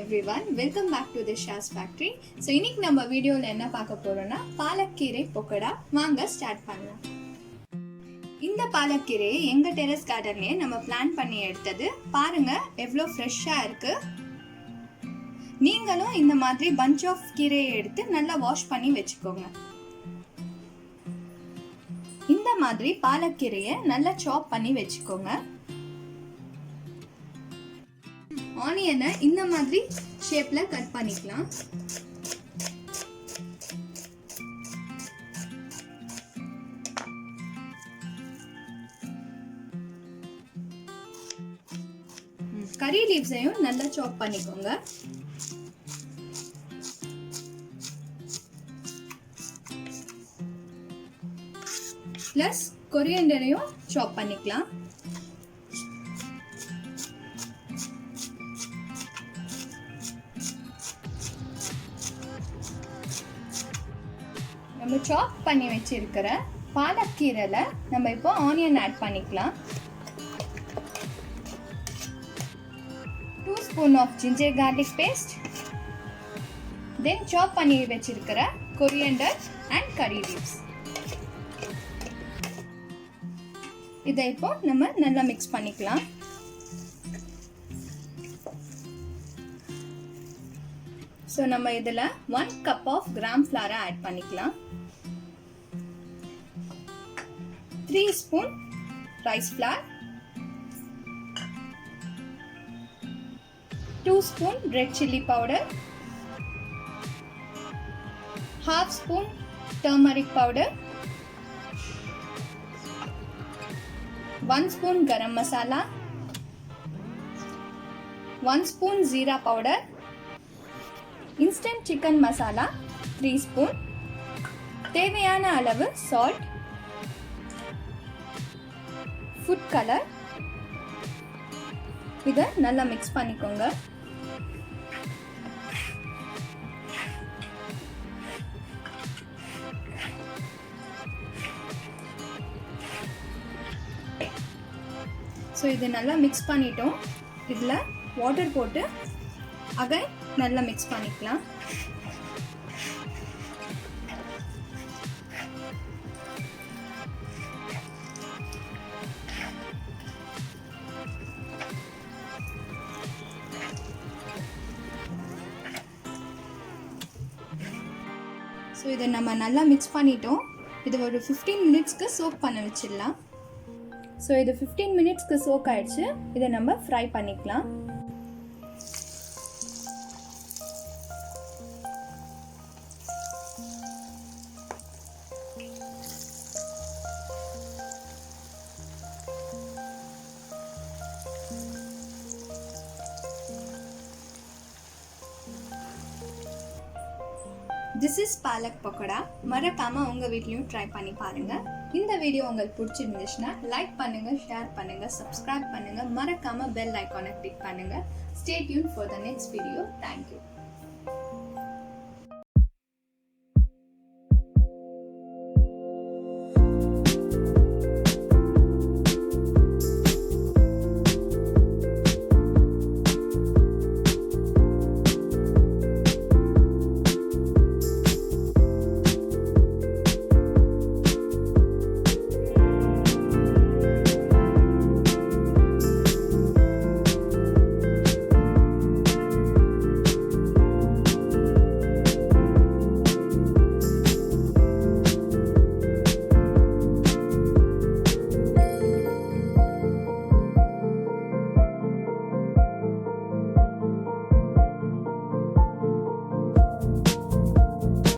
everyone, welcome back to the Shaz Factory. So இன்னைக்கு நம்ம வீடியோல என்ன பார்க்க போறோம்னா பாலக்கீரை பக்கோடா. வாங்க ஸ்டார்ட் பண்ணலாம். இந்த பாலக்கீரையை எங்க டெரஸ் கார்டன்லயே நம்ம பிளான் பண்ணி எடுத்தது. பாருங்க எவ்வளவு ஃப்ரெஷ்ஷா இருக்கு. நீங்களும் இந்த மாதிரி bunch of கீரையை எடுத்து நல்லா வாஷ் பண்ணி வெச்சுக்கோங்க. இந்த மாதிரி பாலக்கீரையை நல்லா சாப் பண்ணி வெச்சுக்கோங்க. ஆனியனை இந்த மாதிரி ஷேப்ல கட் பண்ணிக்கலாம். கரி லீவ்ஸையும் நல்லா சாப் பண்ணிக்கோங்க. பிளஸ் கொரியாண்டரையும் சாப் பண்ணிக்கலாம். நம்ம சாப் பண்ணி வச்சிருக்கிற பாலக்கீரைல நம்ம இப்போ ஆனியன் ஆட் பண்ணிக்கலாம். 2 spoon of ginger garlic paste, then சாப் பண்ணி வச்சிருக்கிற coriander and curry leaves. இதை இப்போ நம்ம நல்லா மிக்ஸ் பண்ணிக்கலாம். ஸோ நம்ம இதில் 1 cup ஆஃப் கிராம் ஃப்ளாரை ஆட் பண்ணிக்கலாம். 3 spoon rice flour, 2 spoon red chilli powder, 1/2 spoon turmeric powder, 1 spoon garam masala, 1 spoon jeera powder, instant chicken masala 3 spoon, தேவையான அளவு சால்ட், ஃபுட் கலர். இதை நல்லா மிக்ஸ் பண்ணிக்கோங்க. ஸோ இது நல்லா மிக்ஸ் பண்ணிட்டோம். இதில் வாட்டர் போட்டு அகைன் நல்லா மிக்ஸ் பண்ணிக்கலாம். ஸோ இதை நம்ம நல்லா மிக்ஸ் பண்ணிட்டோம். இது ஒரு 15 மினிட்ஸ்க்கு சோக் பண்ண வச்சிடலாம். ஸோ இது 15 மினிட்ஸ்க்கு சோக் ஆயிடுச்சு. இதை நம்ம ஃப்ரை பண்ணிக்கலாம். This is Palak Pakora. மறக்காம உங்க வீட்லயும் ட்ரை பண்ணி பாருங்க. இந்த வீடியோ உங்களுக்கு பிடிச்சிருந்துச்சுன்னா லைக் பண்ணுங்க, ஷேர் பண்ணுங்க, சப்ஸ்கிரைப் பண்ணுங்க. மறக்காம பெல் ஐகானை கிளிக் பண்ணுங்க. Stay tuned for the next video. Thank you.